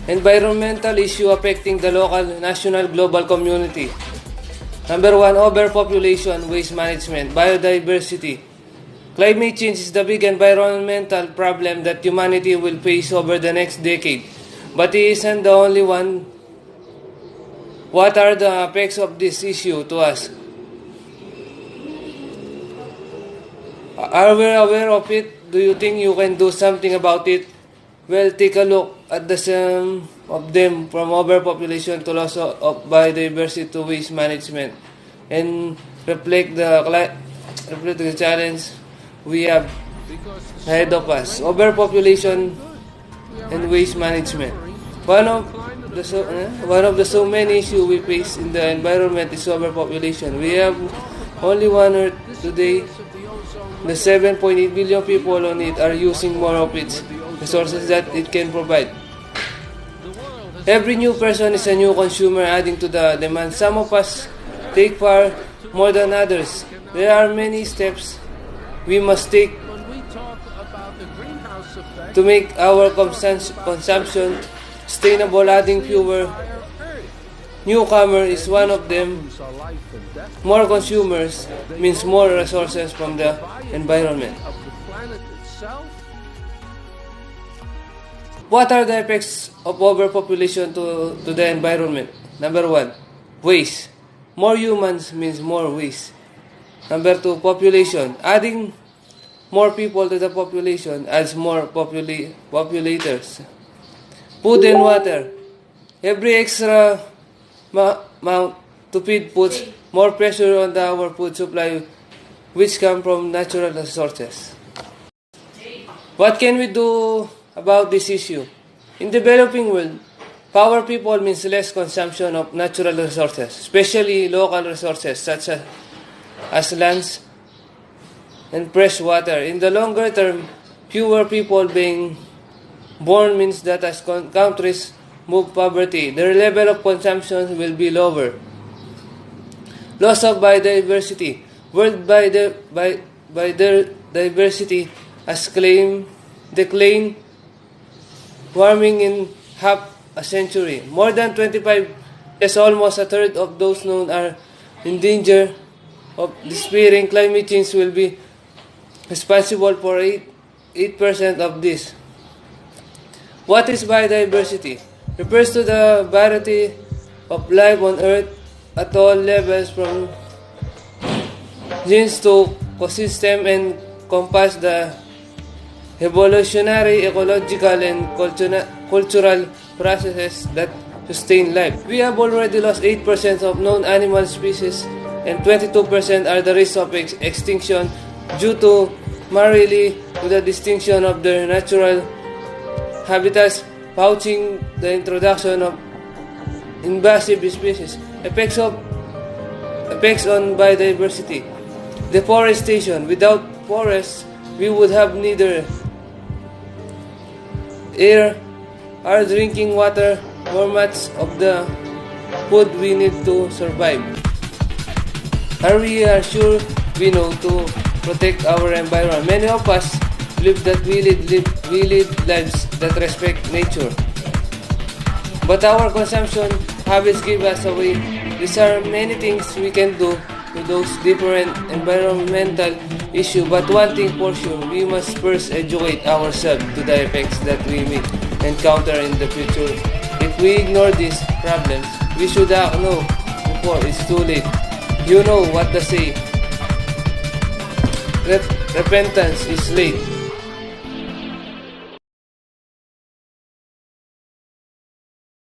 Environmental issue affecting the local, national, global community. Number 1, overpopulation, waste management, biodiversity. Climate change is the big environmental problem that humanity will face over the next decade. But it isn't the only one. What are the effects of this issue to us? Are we aware of it? Do you think you can do something about it? Well, take a look at the sum of them, from overpopulation to loss of biodiversity to waste management, and reflect the challenge we have ahead of us. Overpopulation and waste management. One of the so many issues we face in the environment is overpopulation. We have only one Earth today. The 7.8 billion people on it are using more of its resources that it can provide. Every new person is a new consumer, adding to the demand. Some of us take far more than others. There are many steps we must take to make our consumption sustainable. Adding fewer newcomers is one of them. More consumers means more resources from the environment. What are the effects of overpopulation to the environment? Number 1, waste. More humans means more waste. Number 2, population. Adding more people to the population adds more populators. Food and water. Every extra amount to feed puts more pressure on our food supply, which come from natural resources. What can we do about this issue? In developing world, poor people means less consumption of natural resources, especially local resources such as lands and fresh water. In the longer term, fewer people being born means that as countries move poverty, their level of consumption will be lower. Loss of biodiversity. World biodiversity has declined, warming in half a century. More than 25 years, almost a third of those known are in danger of disappearing. Climate change will be responsible for 8% of this. What is biodiversity? Refers to the variety of life on Earth at all levels, from genes to ecosystem, and encompass the evolutionary, ecological, and cultural processes that sustain life. We have already lost 8% of known animal species, and 22% are the risk of extinction due to merely to the distinction of their natural habitats, poaching, the introduction of invasive species. Effects on biodiversity. Deforestation. Without forests, we would have neither air or drinking water nor much of the food we need to survive. Are we sure we know to protect our environment? Many of us believe that we lead lives that respect nature, but our consumption habits give us away. These are many things we can do to those different environmental issues, but one thing for sure, we must first educate ourselves to the effects that we may encounter in the future. If we ignore these problems, we should act now before it's too late. You know what to say. Repentance is late.